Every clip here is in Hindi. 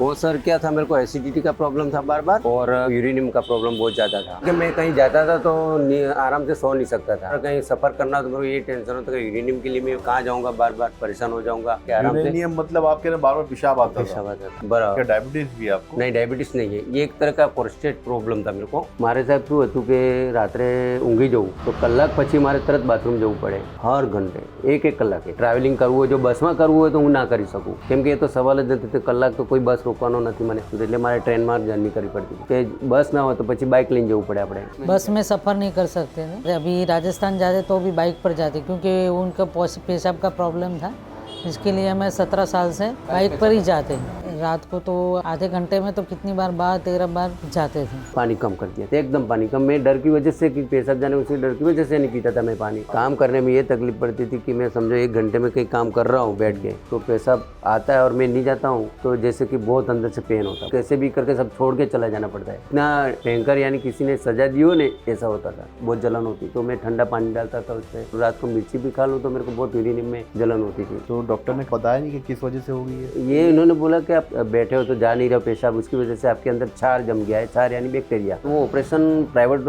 वो सर क्या था, मेरे को एसिडिटी का प्रॉब्लम था बार बार, और यूरिनियम का प्रॉब्लम बहुत ज्यादा था कि मैं कहीं जाता था तो आराम से सो नहीं सकता था। और कहीं सफर करना तो मेरे को ये टेंशन होता है यूरिनियम के लिए मैं कहाँ जाऊंगा, बार बार परेशान हो जाऊंगा कि आराम से। यूरेनियम मतलब आपके ना बार बार पेशाब आता था? पेशाब आता था बराबर। क्या डायबिटीज भी है आपको? नहीं, डायबिटीज नहीं है, ये एक तरह का प्रोस्टेट प्रॉब्लम था मेरे को। मारे साहब શું હતું કે રાત્રે ઊંઘી જવું તો કલાક પછી મારે તરત બાથરૂમ જવું પડે હર ઘંटे એક કલાકે ટ્રાવેલિંગ કરવું હોય, જો બસમાં કરવું હોય તો હું ના કરી શકું, કેમ કે એ તો સવાલ જ નથી, કલાક તો કોઈ બસ રોકવાનો નથી મને, એટલે મારે ટ્રેનમાં જર્ની કરવી પડતી કે બસ ના હોય તો પછી બાઇક લઈને જવું પડે આપણે। बस में सफ़र नहीं कर सकते थे। अभी राजस्थान जाते तो भी बाइक पर जाते, क्योंकि उनका पेशाब का प्रॉब्लम था। इसके लिए मैं 17 साल से बाइक पर ही जाते हैं। रात को तो आधे घंटे में तो कितनी बार 12-13 बार जाते थे। पानी कम कर दिया था, एकदम पानी कम। मैं डर की वजह से कि पेशाब जाने उसी डर की वजह से नहीं पीता था मैं पानी। काम करने में ये तकलीफ पड़ती थी कि मैं समझो 1 घंटे में कहीं काम कर रहा हूँ बैठ के, तो पेशाब आता है और मैं नहीं जाता हूँ तो जैसे कि बहुत अंदर से पेन होता है, कैसे भी करके सब छोड़ के चला जाना पड़ता है। इतना भयंकर यानी किसी ने सजा दी हो ने ऐसा होता था, बहुत जलन होती। तो मैं ठंडा पानी डालता था उससे, रात को मिर्ची भी खा लूँ तो मेरे को बहुत यूरिन में जलन होती थी। तो डॉक्टर ने बताया नहीं कि किस वजह से हो गई है? ये इन्होंने बोला कि आप बैठे हो तो जा नहीं रहे हो पेशाब, उसकी वजह से आपके अंदर क्षार जम गया है, क्षार यानी बैक्टीरिया। तो वो ऑपरेशन प्राइवेट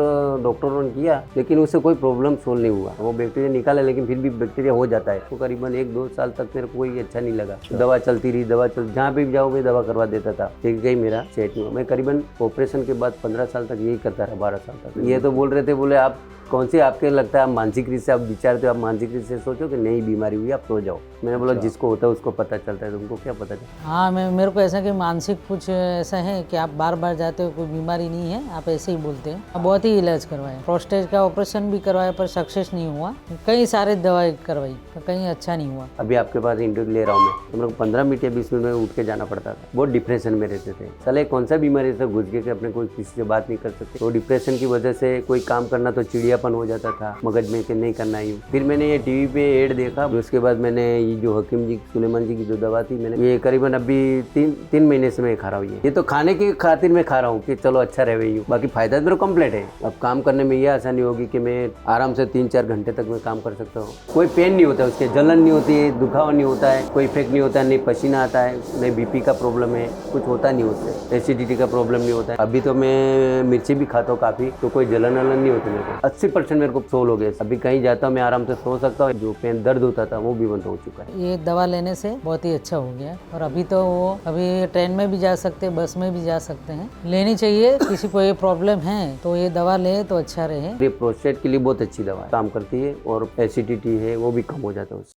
डॉक्टरों ने किया लेकिन उससे कोई प्रॉब्लम सोल्व नहीं हुआ। वो बैक्टीरिया निकाला लेकिन फिर भी बैक्टीरिया हो जाता है। तो करीबन 1-2 साल तक मेरे को कोई अच्छा नहीं लगा। दवा चलती रही, जहाँ पे भी जाओ मैं दवा करवा देता था, लेकिन कहीं मेरा सेट नहीं हुआ। मैं करीबन ऑपरेशन के बाद 15 साल तक यही करता रहा, 12 साल तक। ये तो बोल रहे थे, बोले आप कौन सी आपके लगता है आप मानसिक रीत से आप विचारते हो, आप मानसिक रीत से सोचो कि नई बीमारी हुई आप सो जाओ। मैंने बोला जिसको होता है उसको पता चलता है, तुमको क्या पता चलता? हाँ, मेरे को ऐसा कि मानसिक कुछ ऐसा है कि आप बार बार जाते हो, कोई बीमारी नहीं है, आप ऐसे ही बोलते हैं। अब बहुत ही इलाज करवाया, प्रोस्टेट का ऑपरेशन भी करवाया पर सक्सेस नहीं हुआ। कई सारे दवाई करवाई पर कहीं अच्छा नहीं हुआ। अभी आपके पास इंटरव्यू ले रहा हूँ मैं, तो मेरे को 15 मिनट या 20 मिनट में उठ के जाना पड़ता था। बहुत डिप्रेशन में रहते थे। साले कौन सा बीमारी से घुस गए कि अपने कोई किसी से बात नहीं कर सकते। तो डिप्रेशन की वजह से कोई काम करना तो चिड़ियापन हो जाता था मगज में कि नहीं करना ही। फिर मैंने ये टीवी पे एड देखा, उसके बाद मैंने ये जो हकीम जी सुलेमान जी की जो दवा थी, मैंने ये करीबन अभी 3 महीने से मैं खा रहा हूँ। ये तो खाने की खातिर मैं खा रहा हूँ कि चलो अच्छा रहे हूँ, बाकी फायदा तो मेरे कंप्लीट है। अब काम करने में ये आसानी होगी कि मैं आराम से 3-4 घंटे तक मैं काम कर सकता हूँ। कोई पेन नहीं होता है, उसके जलन नहीं होती है, दुखावा नहीं होता है, कोई इफेक्ट नहीं होता है, नहीं पसीना आता है, नहीं बीपी का प्रॉब्लम है, कुछ होता नहीं उससे, एसिडिटी का प्रॉब्लम नहीं होता है। अभी तो मैं मिर्ची भी खाता हूँ काफ़ी, तो कोई जलन वलन नहीं होती मेरे को। 80% मेरे को सोल हो गया। अभी कहीं जाता हूँ मैं आराम से सो सकता हूँ, जो पेन दर्द होता था वो भी बंद हो चुका है। ये दवा लेने से बहुत ही अच्छा हो गया। और अभी तो अभी ट्रेन में भी जा सकते हैं, बस में भी जा सकते हैं। लेनी चाहिए, किसी को ये प्रॉब्लम है तो ये दवा ले तो अच्छा रहे। ये प्रोस्टेट के लिए बहुत अच्छी दवा है, काम करती है, और एसिडिटी है वो भी कम हो जाता है उससे।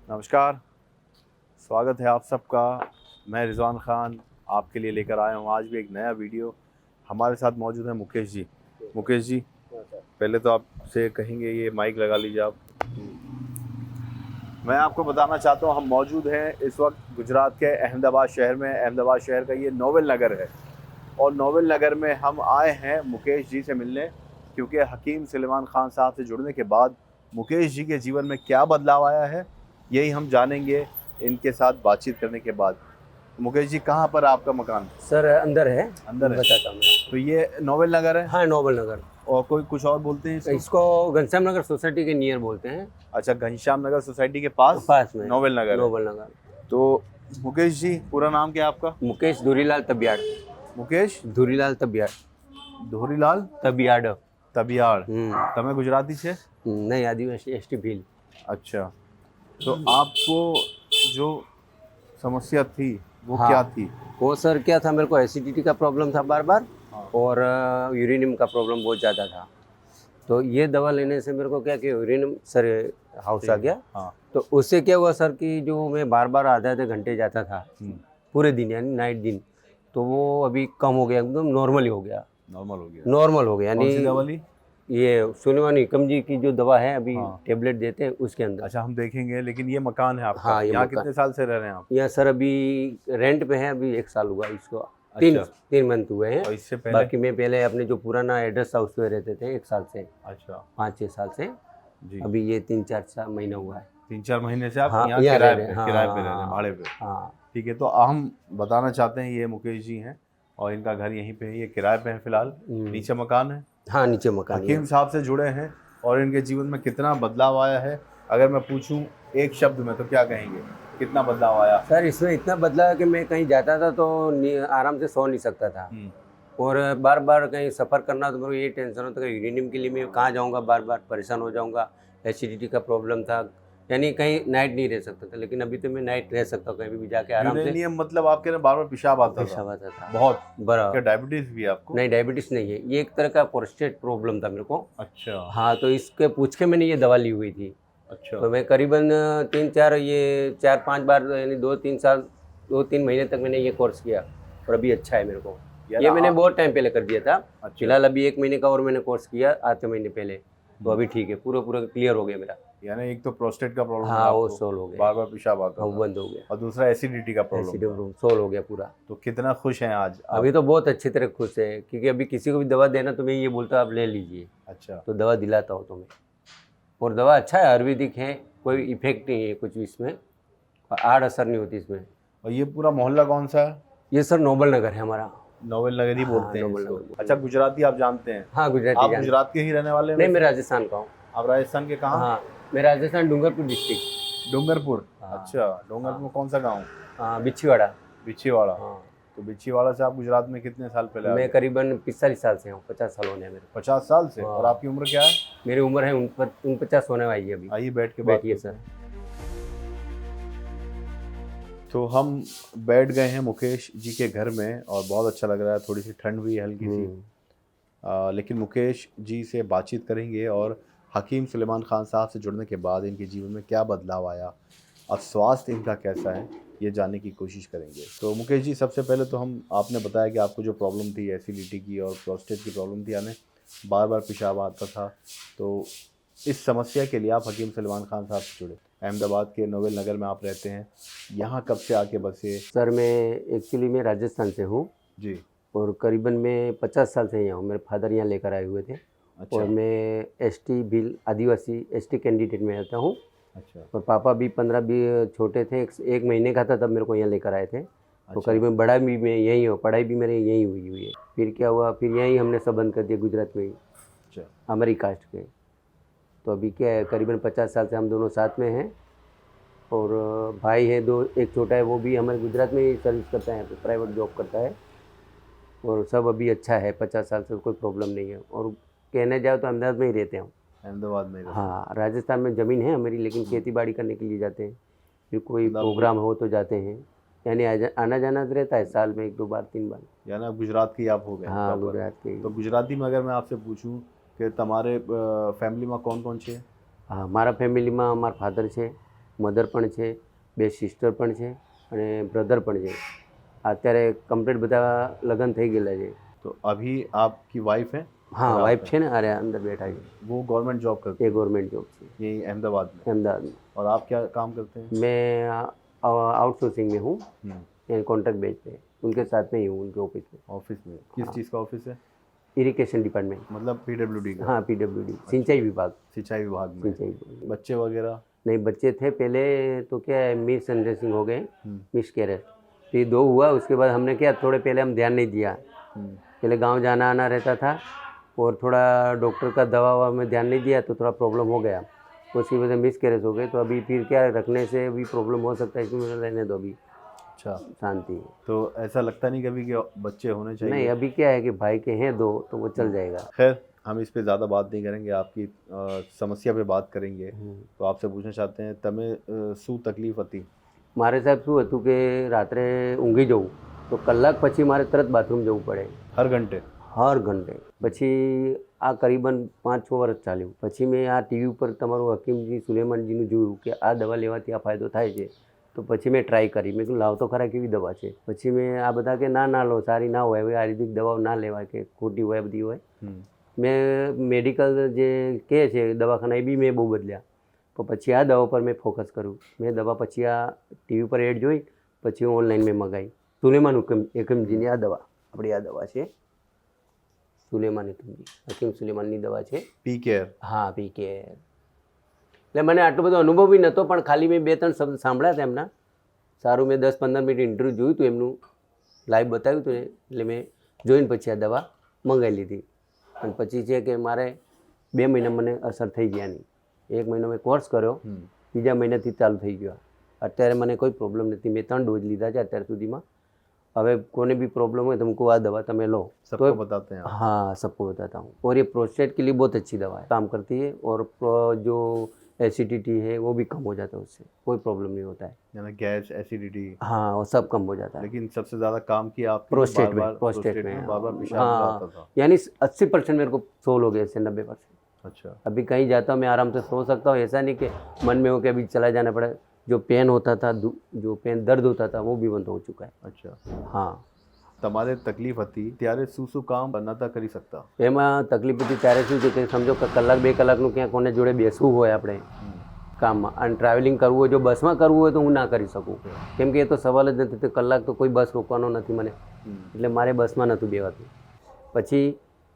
नमस्कार, स्वागत है आप सबका। मैं रिजवान खान आपके लिए लेकर आया हूँ आज भी एक नया वीडियो। हमारे साथ मौजूद है मुकेश जी। मुकेश जी, पहले तो आपसे कहेंगे ये माइक लगा लीजिए आप। मैं आपको बताना चाहता हूँ हम मौजूद हैं इस वक्त गुजरात के अहमदाबाद शहर में। अहमदाबाद शहर का ये नोवेल नगर है, और नोवेल नगर में हम आए हैं मुकेश जी से मिलने, क्योंकि हकीम सुलेमान खान साहब से जुड़ने के बाद मुकेश जी के जीवन में क्या बदलाव आया है यही हम जानेंगे इनके साथ बातचीत करने के बाद। मुकेश जी, कहाँ पर आपका मकान? सर अंदर है, अंदर है। बताता हूँ मैं। तो ये नोवेल नगर है? हाँ, नोबल नगर। और कोई कुछ और बोलते हैं इसको? इसको घनश्याम नगर सोसाइटी के नियर बोलते हैं। अच्छा, घनश्याम नगर सोसाइटी के पास में नोवेल नगर है। नोबल नगर। तो मुकेश जी, पूरा नाम क्या है आपका? मुकेश धुरीलाल तबियाड़। मुकेश धुरीलाल तबियाड़। ધોરીલાલ तबियाड़। તબિયાળ। તમે ગુજરાતી છે? नहीं, आदिवासी एसटी भील। अच्छा, तो आपको जो समस्या थी वो हाँ। क्या थी? वो सर क्या था, मेरे को एसिडिटी का प्रॉब्लम था बार बार, हाँ। और यूरिनियम का प्रॉब्लम बहुत ज़्यादा था। तो ये दवा लेने से मेरे को क्या कि यूरिनियम सर हाउस आ गया। हाँ। तो उससे क्या हुआ सर कि जो मैं बार बार आधे घंटे जाता था पूरे दिन यानी नाइट दिन, तो वो अभी कम हो गया, एकदम नॉर्मल हो गया। नॉर्मल हो गया? नॉर्मल हो गया कौन सी यानी दवा ली? ये सुलेमान हकीम जी की जो दवा है अभी, हाँ। टेबलेट देते हैं उसके अंदर। अच्छा, हम देखेंगे, लेकिन ये मकान है आपका? हाँ, ये यहाँ मकान। कितने साल से रह रहे हैं आप? यहाँ सर अभी रेंट पे है, अभी 1 साल हुआ इसको। अच्छा। 3 मंथ हुए हैं। और इससे पहले? बाकी मैं पहले अपने जो पुराना एड्रेस था उसमें रहते थे 1 साल से। अच्छा। 5-6 साल से। जी। अभी ये 3-4 महीना हुआ है। 3-4 महीने से आप हाँ, यहाँ यहाँ किराए रह रहे पे हैं, हाँ, किराए पे रह रहे हैं, हाँ, भाड़े पे। हाँ ठीक है, तो हम बताना चाहते हैं ये मुकेश जी हैं और इनका घर यहीं पे है, ये किराए पे है फिलहाल। नीचे मकान है, हाँ नीचे मकान ही है। हकीम साहब से जुड़े हैं और इनके जीवन में कितना बदलाव आया है, अगर मैं पूछूं एक शब्द में तो क्या कहेंगे, कितना बदलाव आया? सर इसमें इतना बदला है कि मैं कहीं जाता था तो आराम से सो नहीं सकता था, और बार बार कहीं सफ़र करना तो मेरे को ये टेंशन होता कि यूरेनियम के लिए मैं कहाँ जाऊँगा, बार बार परेशान हो जाऊँगा। एसिडिटी का प्रॉब्लम था, यानी कहीं नाइट नहीं रह सकता था, लेकिन अभी तो मैं नाइट रह सकता हूँ, कहीं भी जाके आराम से। यूरेनियम मतलब आपके ना बार बार पेशाब आता था? पेशाब आता था बहुत। बड़ा। क्या डायबिटीज भी है आपको? नहीं डायबिटीज़ नहीं है, ये एक तरह का प्रोस्टेट प्रॉब्लम था मेरे को। अच्छा हाँ तो इसके पूछ के मैंने ये दवा ली हुई थी। अच्छा। तो मैं करीबन 4-5 बार यानी 2-3 साल 2-3 महीने तक मैंने ये कोर्स किया, और अभी अच्छा है मेरे को। ये मैंने बहुत टाइम पहले कर दिया था। अच्छा। फिलहाल अभी 1 महीने का और मैंने कोर्स किया आधे महीने पहले, तो अभी ठीक है, पूरा क्लियर हो गया मेरा। यानी एक तो प्रोस्टेट का प्रॉब्लम हाँ वो सोल्व हो गया, बार बार पेशाब आता हाँ था, बंद हो गया, और दूसरा एसिडिटी का प्रॉब्लम। एसिड सोल्व हो गया पूरा। तो कितना खुश हैं आज आप? अभी तो बहुत अच्छी तरह खुश है, क्योंकि अभी किसी को भी दवा देना तो मैं ये बोलता हूँ आप ले लीजिए, अच्छा। तो दवा दिलाता हूँ तुम्हें। और दवा अच्छा है, आयुर्वेदिक है, कोई इफेक्ट नहीं है कुछ भी इसमें, आड़ असर नहीं होती इसमें। और ये पूरा मोहल्ला कौन सा है? ये सर नोबल नगर है हमारा। नोबेल नगर ही हाँ, बोलते हैं नोबेल इसको। नगर। अच्छा, गुजराती आप जानते हैं? हाँ गुजराती आप जानते हैं। गुजरात के ही रहने वाले हैं? नहीं मैं राजस्थान का हूँ। आप राजस्थान के कहाँ? हाँ मैं राजस्थान डूंगरपुर डिस्ट्रिक्ट। डूंगरपुर। हाँ। अच्छा, डूंगरपुर में कौन सा गाँव? हाँ बिछीवाड़ा। बिछीवाड़ा। हाँ तो बिछीवाड़ा से आप गुजरात में कितने साल पहले आए? मैं करीबन 45 साल से हूँ, 50 साल होने हैं मेरे। 50 साल से। हाँ। और आपकी उम्र क्या है? मेरी उम्र है 49 होने वाली है अभी। आइए बैठ के बात बैठिए करते सर। हैं। तो हम बैठ गए हैं मुकेश जी के घर में और बहुत अच्छा लग रहा है, थोड़ी सी ठंड हुई है हल्की सी। लेकिन मुकेश जी से बातचीत करेंगे और हकीम सुलेमान खान साहब से जुड़ने के बाद इनके जीवन में क्या बदलाव आया और स्वास्थ्य इनका कैसा है ये जानने की कोशिश करेंगे। तो मुकेश जी, सबसे पहले तो आपने बताया कि आपको जो प्रॉब्लम थी एसिडिटी की और प्रोस्टेट की प्रॉब्लम थी, यानी बार बार पेशाब आता था, तो इस समस्या के लिए आप हकीम सुलेमान खान साहब से जुड़े। अहमदाबाद के नोबेल नगर में आप रहते हैं, यहाँ कब से आके बसे? सर मैं एक्चुअली मैं राजस्थान से हूँ जी। और करीबन मैं 50 साल से यहाँ हूँ। मेरे फादर यहाँ लेकर आए हुए थे। अच्छा। और मैं एसटी बिल आदिवासी एसटी कैंडिडेट में रहता हूँ। अच्छा। और पापा भी 15 छोटे थे, एक महीने का था तब मेरे को यहाँ लेकर आए थे। तो अच्छा। करीबन बड़ा भी मैं यहीं हूँ, पढ़ाई भी मेरे यहीं हुई है। फिर क्या हुआ, फिर यहीं हमने सब बंद कर दिया गुजरात में ही। अच्छा। हमारी कास्ट के। तो अभी क्या है, करीबन 50 साल से हम दोनों साथ में हैं। और भाई है दो, एक छोटा है, वो भी हमारे गुजरात में ही सर्विस करता है, प्राइवेट जॉब करता है। और सब अभी अच्छा है, 50 साल से कोई प्रॉब्लम नहीं है। और कहने जाओ तो अहमदाबाद में ही रहते हैं। अहमदाबाद में? हाँ राजस्थान में ज़मीन है हमारी, लेकिन खेती बाड़ी करने के लिए जाते हैं। फिर कोई प्रोग्राम हो तो जाते हैं, यानी आना जाना तो रहता है साल में 1-2 बार 3 बार। यानी आप गुजरात के आप हो गए? हाँ गुजरात के। तो गुजराती में अगर मैं आपसे पूछूं कि तुम्हारे फैमिली में कौन कौन છે? हाँ मारा फैमिलीમાં અમારા ફાધર છે, મધર પણ છે, 2 સિસ્ટર પણ છે અને બ્રધર પણ છે। અત્યારે કમ્પ્લીટ બધા લગ્ન થઈ ગયેલા છે। तो अभी आपकी वाइफ है? हाँ और वाइफ आप છે ને, अरे अंदर बैठा है, वो गवर्नमेंट जॉब करते ये गवर्नमेंट जॉब છે हैं यही अहमदाबाद में? अहमदाबाद में। और आप क्या काम करते हैं? मैं आउटसोर्सिंग में हूँ, हम्म। कॉन्ट्रैक्ट बेस पे, उनके साथ में ही हूँ, उनके ऑफिस में। ऑफिस में किस चीज़ का ऑफिस है? इरिगेशन डिपार्टमेंट, मतलब पीडब्ल्यूडी का? हाँ पीडब्ल्यूडी, सिंचाई विभाग। सिंचाई विभाग में? सिंचाई विभाग। बच्चे वगैरह? नहीं बच्चे थे पहले, तो क्या है मिस अंडरस्टैंडिंग हो गए, हम्म। Miss carriage. फिर 2 हुआ, उसके बाद हमने क्या थोड़े पहले हम ध्यान नहीं दिया। पहले गांव जाना आना रहता था और थोड़ा डॉक्टर का दवा ववा में ध्यान नहीं दिया, तो थोड़ा प्रॉब्लम हो गया, उसकी वजह से मिस कैरेज हो गए। तो अभी फिर क्या रखने से अभी प्रॉब्लम हो सकता है, इसमें रहने दो अभी। अच्छा। शांति। तो ऐसा लगता नहीं कभी कि बच्चे होने चाहिए? नहीं अभी क्या है कि भाई के हैं 2, तो वो चल जाएगा। खैर, हम इस पे ज़्यादा बात नहीं करेंगे, आपकी समस्या पे बात करेंगे। तो आपसे पूछना चाहते हैं, તમે શું તકલીફ હતી? મારે સાહેબ શું હતું કે રાત્રે ઊંઘી જવું તો કલાક પછી મારે તરત બાથરૂમ જવું પડે, हर घंटे? હર ઘંटे। પછી આ કરીબન 5-6 વર્ષ ચાલ્યું। પછી મેં આ ટીવી ઉપર તમારું હકીમજી સુલેમાનજીનું જોયું કે આ દવા લેવાથી આ ફાયદો થાય છે, તો પછી મેં ટ્રાય કરી। મેં કીધું લાવ તો ખરા કેવી દવા છે। પછી મેં આ બધા કે ના લો, સારી ના હોય, હવે આયુર્વેદિક દવાઓ ના લેવાય, કે ખોટી હોય બધી હોય। મેં મેડિકલ જે કહે છે દવાખાના એ બી મેં બહુ બદલ્યા, તો પછી આ દવા પર મેં ફોકસ કર્યું। મેં દવા પછી આ ટીવી પર એડ જોઈ, પછી ઓનલાઈન મેં મંગાવી। સુલેમાન હકીમજીની આ દવા, આપણી આ દવા છે સુલેમાન હકીમજી, હકીમ સુલેમાનની દવા છે। P care? हाँ पी केयर। એટલે મને આટલો બધો અનુભવ બી નહોતો, પણ ખાલી મેં 2-3 શબ્દ સાંભળ્યા હતા એમના. સારું, મેં 10-15 મિનિટ ઇન્ટરવ્યૂ જોયું હતું એમનું, લાઈવ બતાવ્યું હતું ને, એટલે મેં જોઈને પછી આ દવા મંગાવી લીધી. અને પછી છે કે મારે 2 મહિના મને અસર થઈ ગયા નહીં. 1 મહિનો મેં કોર્સ કર્યો, બીજા મહિનાથી ચાલુ થઈ ગયો. અત્યારે મને કોઈ પ્રોબ્લેમ નથી. મેં 3 ડોઝ લીધા છે અત્યાર સુધીમાં. હવે કોને भी प्रॉब्लम है तो हमको आ दवा તમે लो, सबको बताते हैं आप? हाँ, सबको बताता हूँ. और ये प्रोस्टेट के लिए बहुत अच्छी दवा है, काम करती है. और जो एसिडिटी है वो भी कम हो जाता है उससे, कोई प्रॉब्लम नहीं होता है. यानी गैस, एसिडिटी, हाँ, वो सब कम हो जाता है. लेकिन सबसे ज्यादा काम किया आप प्रोस्टेट में, प्रोस्टेट में बार बार पेशाब आता था. यानी 80% मेरे को सोल्व हो गया इससे, 90%. अच्छा, अभी कहीं जाता हूँ मैं आराम से सो सकता हूँ. ऐसा नहीं कि मन में हो कि अभी चला जाना पड़ा. जो पेन होता था, जो पेन दर्द होता था, वो भी बंद हो चुका है. अच्छा. हाँ, તમારે તકલીફ હતી ત્યારે શું કામ નહોતા કરી શકતા? એમાં તકલીફ હતી ત્યારે શું છે કે સમજો કે કલાક 2 કલાકનું ક્યાં કોને જોડે બેસવું હોય આપણે કામમાં, અને ટ્રાવેલિંગ કરવું હોય, જો બસમાં કરવું હોય તો હું ના કરી શકું, કેમ કે એ તો સવાલ જ નથી. તો કલાક તો કોઈ બસ રોકવાનો નથી મને, એટલે મારે બસમાં નહોતું બેવાતું. પછી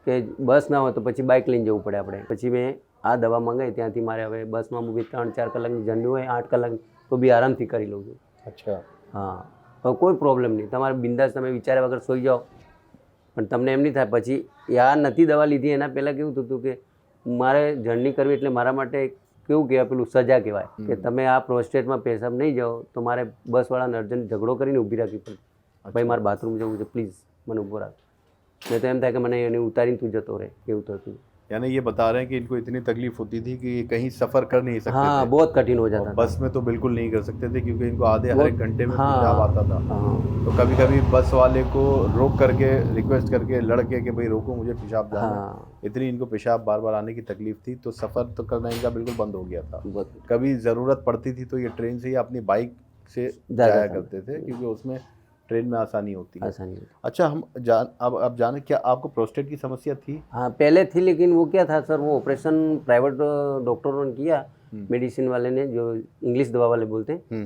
કે બસ ના હોય તો પછી બાઇક લઈને જવું પડે આપણે. પછી મેં આ દવા મંગાવી, ત્યાંથી મારે હવે બસમાં બી 3-4 કલાકની જર્ની હોય, 8 કલાક તો બી આરામથી કરી લઉં છું. અચ્છા. હા, હવે કોઈ પ્રોબ્લેમ નહીં. તમારે બિંદાસ તમે વિચાર્યા વગર સૂઈ જાઓ, પણ તમને એમ નહીં થાય. પછી આ નથી દવા લીધી એના પહેલાં કેવું થતું કે મારે જર્ની કરવી એટલે મારા માટે કેવું કહેવાય, પેલું સજા કહેવાય કે તમે આ પ્રોસ્ટેટમાં પેશાબ નહીં જાઓ તો મારે બસવાળાને અર્જન્ટ ઝઘડો કરીને ઊભી રાખવી પડે. ભાઈ મારે બાથરૂમ જવું છે, પ્લીઝ મને ઊભો રાખ. નહીં તો એમ થાય કે મને એને ઉતારીને તું જતો રહે, એવું થતું. यानी ये बता रहे हैं कि इनको इतनी तकलीफ होती थी कि ये कहीं सफर कर नहीं सकते हाँ, थे. बहुत कठिन हो और जाता था. बस में तो बिल्कुल नहीं कर सकते थे क्योंकि इनको आधे हर एक घंटे में हाँ, पेशाब आता था. हाँ, तो कभी कभी बस वाले को रोक करके रिक्वेस्ट करके लड़के कि भाई रोको मुझे पेशाब जाना है. हाँ, इतनी इनको पेशाब बार बार आने की तकलीफ थी तो सफ़र तो करना इनका बिल्कुल बंद हो गया था. बहुत कभी ज़रूरत पड़ती थी तो ये ट्रेन से या अपनी बाइक से जाया जाया था. करते थे क्योंकि उसमें ट्रेन में आसानी होती है. आसानी होती. अच्छा, हम अब जाने क्या आपको प्रोस्टेट की समस्या थी? हाँ, पहले थी, लेकिन वो क्या था सर, वो ऑपरेशन प्राइवेट डॉक्टरों ने किया, मेडिसिन वाले ने, जो इंग्लिश दवा वाले बोलते हैं,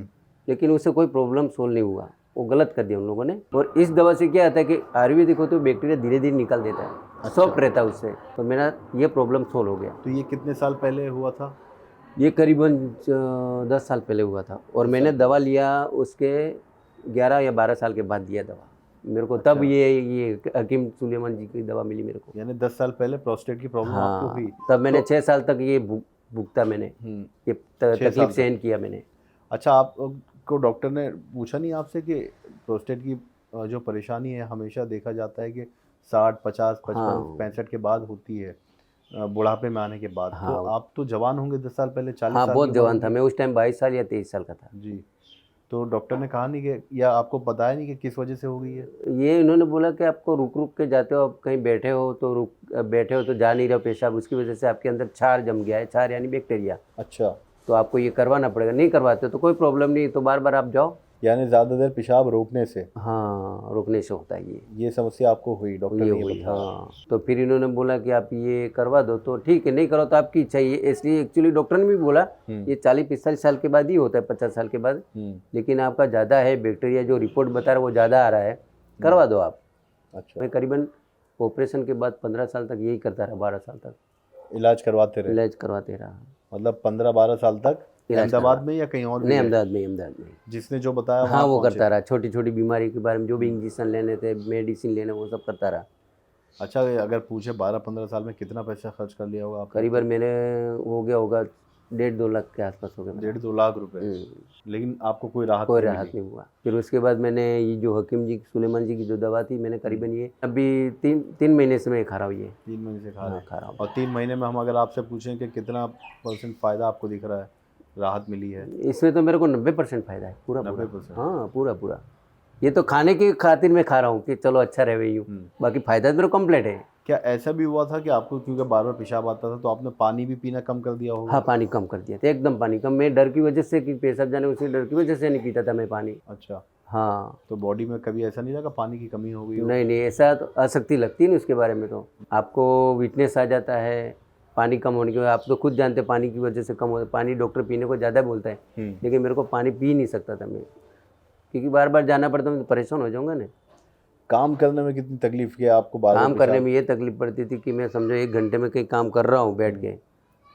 लेकिन उससे कोई प्रॉब्लम सोल्व नहीं हुआ. वो गलत कर दिया उन लोगों ने. और इस दवा से क्या होता है कि आयुर्वेदिक हो तो बैक्टीरिया धीरे धीरे निकल देता है, सॉफ्ट रहता है उससे. तो मेरा ये प्रॉब्लम सोल्व हो गया. तो ये कितने साल पहले हुआ था? ये करीबन 10 साल पहले हुआ था. और मैंने दवा लिया उसके 11 या 12 साल के बाद दिया दवा मेरे को. तब ये हकीम सुलेमान जी की दवा मिली मेरे को. यानी 10 साल पहले प्रोस्टेट की प्रॉब्लम आपको हाँ, हुई. तब मैंने 6 साल तक ये भुगता, मैंने ये 6 तकलीफ साल सहन किया मैंने. अच्छा, आपको डॉक्टर ने पूछा नहीं आपसे कि प्रोस्टेट की जो परेशानी है हमेशा देखा जाता है कि 60, 50, 55, हाँ. 65 के बाद होती है, बुढ़ापे में आने के बाद. हाँ. तो आप तो जवान होंगे 10 साल पहले, 40 हाँ, साल बहुत की जवान उम्र था मैं उस टाइम. 22 साल या 23 साल का था. में? जी. तो डॉक्टर ने कहा नहीं कि, या आपको बताया नहीं कि किस वजह से हो गई है? ये इन्होंने बोला कि आपको रुक रुक के जाते हो, आप कहीं बैठे हो तो बैठे हो तो जा नहीं रहे हो पेशाब, उसकी वजह से आपके अंदर क्षार जम गया है. क्षार यानी बैक्टीरिया. अच्छा. तो आपको ये करवाना पड़ेगा. नहीं करवाते तो कोई प्रॉब्लम नहीं, तो बार बार आप जाओ. यानी ज़्यादा देर पेशाब रोकने से हाँ, रोकने से होता है ये समस्या आपको हुई, डॉक्टर ये ने ये हुई. बताया. हाँ, तो फिर इन्होंने बोला कि आप ये करवा दो. तो ठीक है, नहीं करो तो आपकी इच्छा. ये इसलिए एक्चुअली डॉक्टर ने भी बोला ये 40-45 साल के बाद ही होता है, 50 साल के बाद. लेकिन आपका ज़्यादा है बैक्टीरिया, जो रिपोर्ट बता रहा है वो ज़्यादा आ रहा है, करवा दो आप. अच्छा. मैं करीबन ऑपरेशन के बाद 15 साल तक यही करता रहा, 12 साल तक इलाज करवाते रहे? इलाज करवाते रहा. मतलब 15-12 साल तक इलाज अहमदाबाद में या कहीं और भी नहीं, गए? अहमदाबाद में. जिसने जो बताया हाँ, वहाँ वो पहुँचे? करता रहा. छोटी छोटी बीमारी के बारे में जो भी इंजेक्शन लेने थे, मेडिसिन लेने, वो सब करता रहा. अच्छा, अगर पूछे 12-15 साल में कितना पैसा खर्च कर लिया होगा आपने? करीबन मैंने हो गया होगा 1.5-2 लाख के आसपास हो गया. 1.5-2 लाख रुपए. लेकिन आपको कोई राहत कोई नहीं राहत मिली? नहीं हुआ. फिर उसके बाद मैंने ये जो हकीम जी सुलेमान जी की जो दवा थी, मैंने करीबन ये अभी 3 महीने से मैं खा रहा हूँ ये. 3 महीने से खा रहे हाँ, हैं. खा रहा हूँ. और 3 महीने में हम अगर आपसे पूछें कि कितना % फ़ायदा आपको दिख रहा है, राहत मिली है? इसमें तो मेरे को 90% फायदा है, पूरा 90%? हाँ, पूरा. ये तो खाने की खातिर मैं खा रहा हूँ कि चलो अच्छा रहे यूँ. बाकी फायदा तो मेरे को कंप्लीट है. क्या ऐसा भी हुआ था कि आपको क्योंकि बार बार पेशाब आता था तो आपने पानी भी पीना कम कर दिया होगा? हाँ, पानी कम कर दिया था, एकदम पानी कम. मैं डर की वजह से कि पेशाब जाने, उसी डर की वजह से नहीं पीता था मैं पानी. अच्छा. हाँ. तो बॉडी में कभी ऐसा नहीं लगा पानी की कमी हो गई हो? नहीं, ऐसा तो आसक्ति लगती नहीं उसके बारे में. तो आपको वीकनेस आ जाता है पानी कम होने की वजह. आप तो खुद जानते हैं पानी की वजह से कम होता है. पानी डॉक्टर पीने को ज़्यादा बोलता है, लेकिन मेरे को पानी पी नहीं सकता था मैं, क्योंकि बार बार जाना पड़ता, मैं तो परेशान हो जाऊँगा ना. काम करने में कितनी तकलीफ की आपको? बार काम करने में ये तकलीफ पड़ती थी कि मैं समझो 1 घंटे में कहीं काम कर रहा हूँ बैठ के,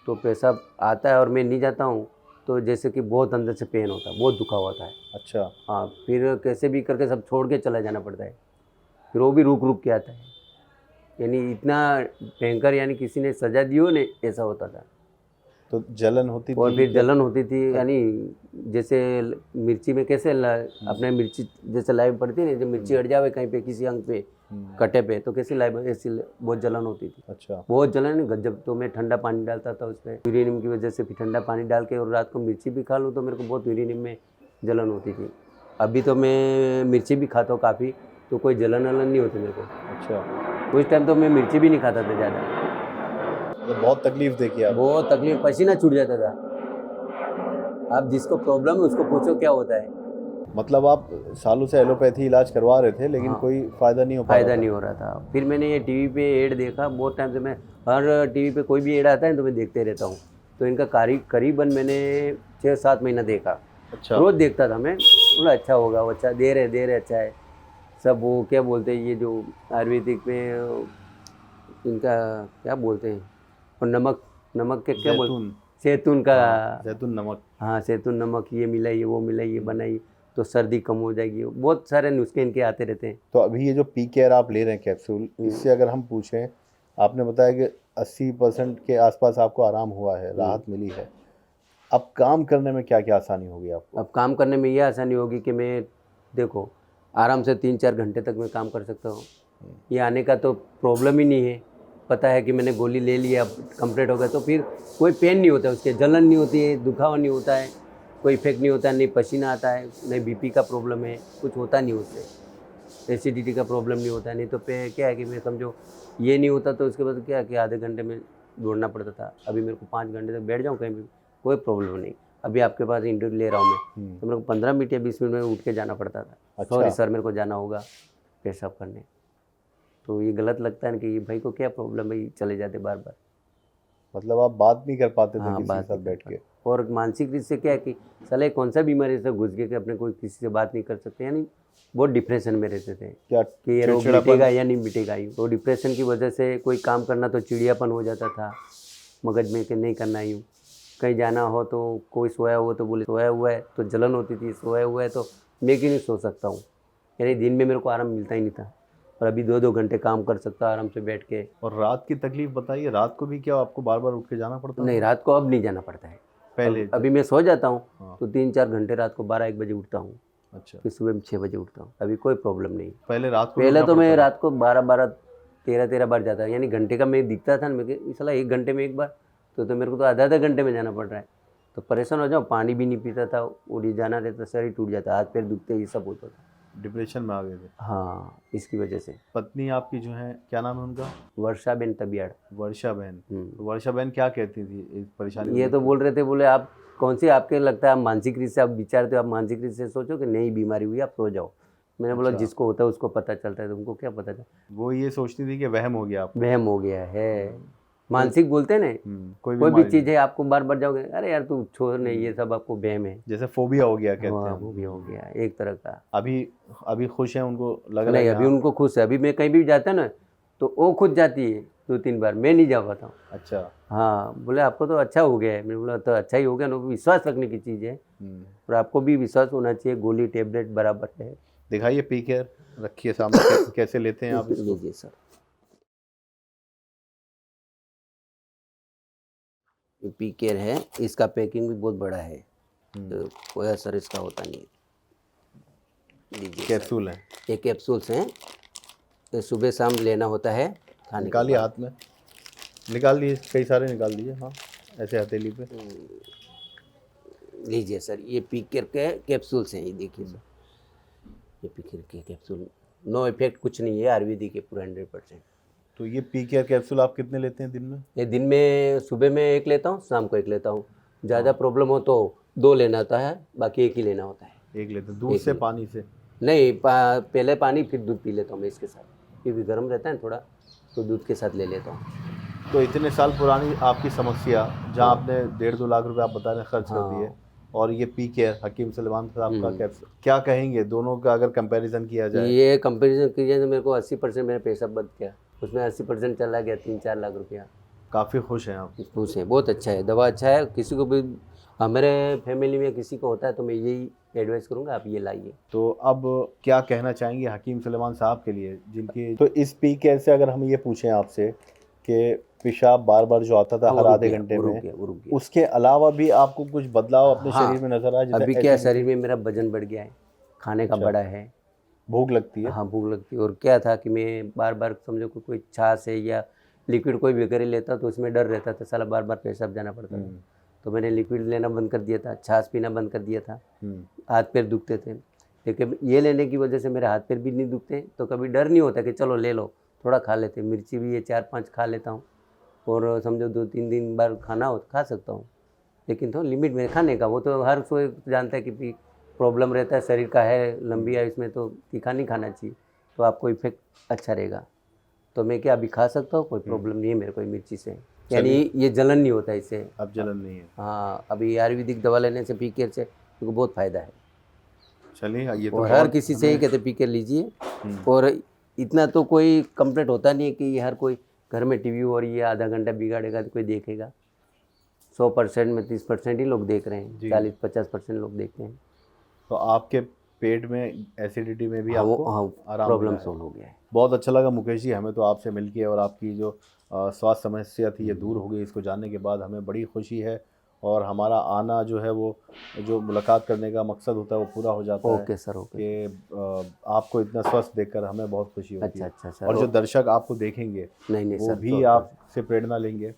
तो पेशाब आता है और मैं नहीं जाता हूँ तो जैसे कि बहुत अंदर से पेन होता है, बहुत दुखा होता है। अच्छा। हाँ, फिर कैसे भी करके सब छोड़ के चला जाना पड़ता है, फिर वो भी रुक रुक के आता है। यानी इतना भयंकर, यानी किसी ने सजा दी हो ने, ऐसा होता था। तो जलन होती थी और फिर क्या? जलन होती थी, यानी जैसे मिर्ची में कैसे अपने मिर्ची जैसे लाइव पड़ती है ना, जब मिर्ची हट जावे कहीं पे किसी अंग पे कटे पे, तो कैसे लाइव ऐसी बहुत जलन होती थी। अच्छा। बहुत जलन है गजब। तो मैं ठंडा पानी डालता था उसमें यूरेनियम की वजह से, फिर ठंडा पानी डाल के और रात को मिर्ची भी खा लूँ तो मेरे को बहुत यूरेनियम में जलन होती थी। अभी तो मैं मिर्ची भी खाता हूँ काफ़ी, तो कोई जलन वलन नहीं होती मेरे को। अच्छा। उस टाइम तो मैं मिर्ची भी नहीं खाता था ज़्यादा, तो बहुत तकलीफ देखी आप? बहुत तकलीफ, पसीना छूट जाता था। आप जिसको प्रॉब्लम है उसको पूछो क्या होता है। मतलब आप सालों से एलोपैथी इलाज करवा रहे थे लेकिन हाँ। कोई फ़ायदा नहीं हो पा रहा फ़ायदा था? नहीं हो रहा था। फिर मैंने ये टीवी पे ऐड देखा, बहुत टाइम से मैं हर टीवी पे कोई भी ऐड आता है तो मैं देखते रहता हूँ। तो इनका करीबन मैंने 6-7 महीना देखा। अच्छा। रोज़ देखता था मैं, बोला अच्छा होगा, वो अच्छा दे रहे अच्छा है सब। वो क्या बोलते हैं, ये जो आयुर्वेदिक में इनका क्या बोलते हैं, और नमक के क्या बोलते, जैतून का, जैतून नमक। हाँ जैतून नमक, ये मिलाइए वो मिलाइए बनाइए तो सर्दी कम हो जाएगी। बहुत सारे नुस्खे इनके आते रहते हैं। तो अभी ये जो पी केयर आप ले रहे हैं कैप्सूल, इससे अगर हम पूछें, आपने बताया कि 80% के आसपास आपको आराम हुआ है, राहत मिली है। अब काम करने में क्या क्या आसानी होगी आपको? अब काम करने में ये आसानी होगी कि मैं देखो आराम से 3-4 घंटे तक मैं काम कर सकता हूँ। ये आने का तो प्रॉब्लम ही नहीं है, पता है कि मैंने गोली ले लिया, अब कंप्लीट हो गया, तो फिर कोई पेन नहीं होता है, उसके जलन नहीं होती है, दुखावा नहीं होता है, कोई इफेक्ट नहीं होता है, नहीं पसीना आता है, नहीं बीपी का प्रॉब्लम है, कुछ होता नहीं उससे, एसिडिटी का प्रॉब्लम नहीं होता है। नहीं तो पे क्या है कि मैं समझो ये नहीं होता तो उसके बाद क्या कि आधे घंटे में दौड़ना पड़ता था। अभी मेरे को 5 घंटे तक बैठ जाऊँ कहीं भी, कोई प्रॉब्लम नहीं। अभी आपके पास इंटरव्यू ले रहा हूँ मैं, तो मेरे को 15 मिनट या 20 मिनट में उठ के जाना पड़ता था। अच्छा। सॉरी सर मेरे को जाना होगा पेशाब करने। तो ये गलत लगता है ना कि ये भाई को क्या प्रॉब्लम है, चले जाते बार बार। मतलब आप बात नहीं कर पाते थे हाँ, किसी के बात साथ नहीं बैठ कर के? पाते। और मानसिक रूप से क्या है कि साले कौन सा बीमारी से घुस गए कि अपने कोई किसी से बात नहीं कर सकते, यानी बहुत डिप्रेशन में रहते थे क्या कि ये रोग चिड़चिड़ापन? मिटेगा या नहीं मिटेगा। ही तो डिप्रेशन की वजह से कोई काम करना तो चिड़ियापन हो जाता था मगज में कि नहीं करना यूँ। कहीं जाना हो तो कोई सोया हो तो बोले सोया हुआ है, तो जलन होती थी, सोया हुआ है तो मैं क्यों नहीं सो सकता हूँ। यानी दिन में मेरे को आराम मिलता ही नहीं था, और अभी 2-2 घंटे काम कर सकता आराम से बैठ के। और रात की तकलीफ बताइए, रात को भी क्या आपको बार बार उठ के जाना पड़ता नहीं, है? रात को अब नहीं जाना पड़ता है। पहले अभी मैं सो जाता हूँ हाँ। तो 3-4 घंटे रात को 12-1 बजे उठता हूँ, अच्छा। फिर सुबह में 6 बजे उठता हूँ। अभी कोई प्रॉब्लम नहीं। पहले रात को पहले उठना तो मैं पड़ता था? रात को 12-12, 13-13 बार जाता, यानी घंटे का मैं दिखता था ना, मैं साला 1 घंटे में 1 बार, तो मेरे को तो आधा घंटे में जाना पड़ रहा है। तो परेशान हो जाओ, पानी भी नहीं पीता था, उड़ी जाना रहता, शरीर टूट जाता, हाथ पैर दुखते, ये सब होता था। डिप्रेशन में आ गए थे? हाँ, इसकी वजह से। पत्नी आपकी जो है, क्या नाम है उनका? वर्षा बेन तबियाड़। वर्षा बहन। तो वर्षा बहन क्या कहती थी इस परेशानी ये तो बोल रहे थे, बोले आप कौन सी, आपके लगता है आप मानसिक रूप से आप विचारते हो, आप मानसिक रूप से सोचो कि नई बीमारी हुई, आप सो जाओ। मैंने बोला अच्छा। जिसको होता है उसको पता चलता है, तुमको क्या पता चलता। वो ये सोचती थी कि वहम हो गया आपको? वहम हो गया है, मानसिक बोलते हैं ना, कोई भी बीमारी चीज़ है आपको बार बार जाओगे, अरे यार तू छोड़ नहीं, ये सब आपको वहम है। जैसे फोबिया हो गया कहते हाँ, हैं। वो भी हो गया एक तरह का। अभी खुश हैं, उनको लग रहा है नहीं, कि अभी हाँ। उनको खुश है। अभी मैं कहीं भी जाता ना तो वो खुद जाती है 2-3 बार, मैं नहीं जा पाता हूँ। अच्छा। हाँ, बोले आपको तो अच्छा हो गया है। मैंने बोला तो अच्छा ही हो गया ना, विश्वास रखने की चीज़ है, और आपको भी विश्वास होना चाहिए, गोली टेबलेट बराबर है। दिखाइए पी केयर, रखिए सामने। कैसे लेते हैं आप इसको? लीजिए सर, ये पी केयर है, इसका पैकिंग भी बहुत बड़ा है, तो कोई असर इसका होता नहीं है। लीजिए कैप्सूल है? ये कैप्सूल्स हैं, तो सुबह शाम लेना होता है खाने के निकालिए, बाद। हाथ में निकाल दिए, कई सारे निकाल दिए। हाँ, ऐसे हथेली पे। लीजिए सर, ये पी केयर के कैप्सूल्स हैं, ये देखिए सर, ये पी केयर के कैप्सूल, नो इफेक्ट, कुछ नहीं है, आयुर्वेदिक है पूरा 100%। तो ये पी केयर कैप्सूल आप कितने लेते हैं दिन में? ये दिन में सुबह में 1 लेता हूँ, शाम को 1 लेता हूँ। ज़्यादा प्रॉब्लम हो तो 2 लेना होता है, बाकी 1 ही लेना होता है। 1 लेते हैं? दूध से, पानी से? नहीं, पहले पानी फिर दूध पी लेता हूँ मैं इसके साथ, क्योंकि गर्म रहता है थोड़ा, तो दूध के साथ ले लेता हूँ। तो इतने साल पुरानी आपकी समस्या, जहाँ आपने 1.5-2 लाख रुपए आप बता रहे हैं खर्च कर दिए, और ये पी केयर हकीम सलमान साहब का कैप्सूल, क्या कहेंगे दोनों का अगर कंपैरिजन किया जाए? ये कंपैरिजन किया तो मेरे को 80% मेरा पैसा बच गया, उसमें 80% चला गया 3-4 लाख रुपया। काफ़ी खुश हैं आप। खुश है, बहुत अच्छा है, दवा अच्छा है। किसी को भी मेरे फैमिली में किसी को होता है तो मैं यही एडवाइस करूँगा, आप ये लाइए। तो अब क्या कहना चाहेंगे हकीम सुलेमान साहब के लिए, जिनकी तो इस पी केयर से अगर हम ये पूछें आपसे कि पेशाब बार बार जो आता था वो हर रुक आधे गया, घंटे वो रुक में, गया, वो रुक गया। उसके अलावा भी आपको कुछ बदलाव अपने हाँ, शरीर में नजर आया? जैसे अभी क्या acidity, शरीर में मेरा वजन बढ़ गया है, खाने का अच्छा। बड़ा है। भूख लगती है? हाँ, भूख लगती है। और क्या था कि मैं बार बार समझो कोई छाछ है या लिक्विड कोई भी वगैरह लेता तो उसमें डर रहता था, साला बार बार पेशाब जाना पड़ता था। तो मैंने लिक्विड लेना बंद कर दिया था, छाछ पीना बंद कर दिया था। हाथ पैर दुखते थे, लेकिन ये लेने की वजह से मेरे हाथ पैर भी नहीं दुखते, तो कभी डर नहीं होता कि चलो ले लो, थोड़ा खा लेते। मिर्ची भी ये 4-5 खा लेता हूँ, और समझो 2-3 दिन बार खाना हो तो खा सकता हूँ, लेकिन तो लिमिट में खाने का। वो तो हर कोई जानता है कि प्रॉब्लम रहता है शरीर का है, लंबी आयु में तो तीखा नहीं खाना चाहिए, तो आपको इफेक्ट अच्छा रहेगा। तो मैं क्या अभी खा सकता हूँ, कोई प्रॉब्लम नहीं है मेरे को मिर्ची से, यानी ये जलन नहीं होता इससे। अब जलन नहीं है? हाँ, अभी आयुर्वेदिक दवा लेने से पी केयर से उनको बहुत फ़ायदा है। चलिए, ये तो और हर किसी से ही कहते पी केयर लीजिए। और इतना तो कोई कंप्लेंट होता नहीं है कि हर कोई घर में टीवी हो रही है आधा घंटा बिगाड़ेगा तो कोई देखेगा। 100% में 30% ही लोग देख रहे हैं, 40-50% लोग देखते हैं। तो आपके पेट में एसिडिटी में भी आपको आराम प्रॉब्लम मिला है। सॉल्व हो गया है। बहुत अच्छा लगा मुकेश जी, हमें तो आपसे मिलके, और आपकी जो स्वास्थ्य समस्या थी ये दूर हो गई। इसको जानने के बाद हमें बड़ी खुशी है, और हमारा आना जो है वो जो मुलाकात करने का मकसद होता है वो पूरा हो जाता है। Okay sir, okay. कि आपको इतना स्वस्थ देखकर हमें बहुत खुशी होती है। अच्छा सर। और जो दर्शक आपको देखेंगे नहीं वो सर, भी आपसे प्रेरणा लेंगे।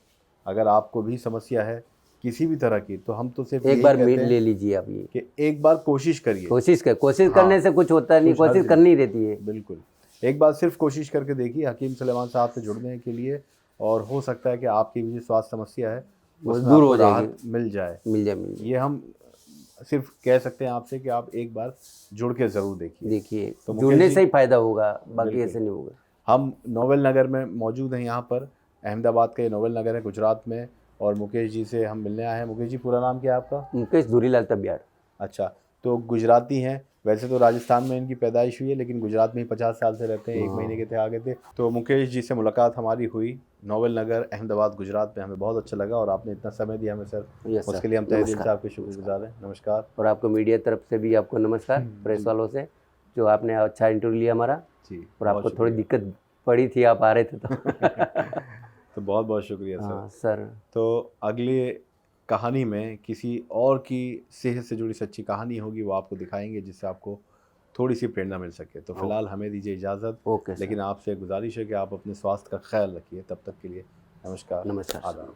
अगर आपको भी समस्या है किसी भी तरह की, तो हम तो सिर्फ एक यही बार कहते हैं ले लीजिए आप ये, कि एक बार कोशिश करिए। कोशिश करने से कुछ होता नहीं, कोशिश करनी रहती है। बिल्कुल, एक बार सिर्फ कोशिश करके देखिए हकीम सुलेमान साहब से जुड़ने के लिए, और हो सकता है कि आपकी भी जो स्वास्थ्य समस्या है उसमें दूर हो आपको राहत जाएगी। मिल जाए। मिल जाए। ये हम सिर्फ कह सकते हैं आपसे कि आप एक बार जुड़ के ज़रूर देखिए। तो जुड़ने से ही फायदा होगा, बाकी ऐसे नहीं होगा। हम नोवेल नगर में मौजूद हैं, यहाँ पर अहमदाबाद का ये नोवेल नगर है गुजरात में, और मुकेश जी से हम मिलने आए हैं। मुकेश जी, पूरा नाम क्या है आपका? मुकेश धुरीलाल तबियाड़। अच्छा, तो गुजराती हैं, वैसे तो राजस्थान में इनकी पैदाइश हुई है, लेकिन गुजरात में ही 50 साल से रहते हैं। 1 महीने के थे आ गए थे। तो मुकेश जी से मुलाकात हमारी हुई नोवेल नगर अहमदाबाद गुजरात में, हमें बहुत अच्छा लगा, और आपने इतना समय दिया हमें सर, उसके लिए हम तहे दिल से आपके शुक्रगुजार हैं। नमस्कार। और आपको मीडिया तरफ से भी आपको नमस्कार, प्रेस वालों से, जो आपने अच्छा इंटरव्यू लिया हमारा जी। और आपको थोड़ी दिक्कत पड़ी थी, आप आ रहे थे तो तो बहुत बहुत शुक्रिया सर। हाँ सर। तो अगली कहानी में किसी और की सेहत से जुड़ी सच्ची कहानी होगी, वो आपको दिखाएंगे, जिससे आपको थोड़ी सी प्रेरणा मिल सके। तो फिलहाल हमें दीजिए इजाज़त। Okay sir. लेकिन आपसे गुजारिश है कि आप अपने स्वास्थ्य का ख्याल रखिए। तब तक के लिए नमस्कार। नमस्कार। आदाब।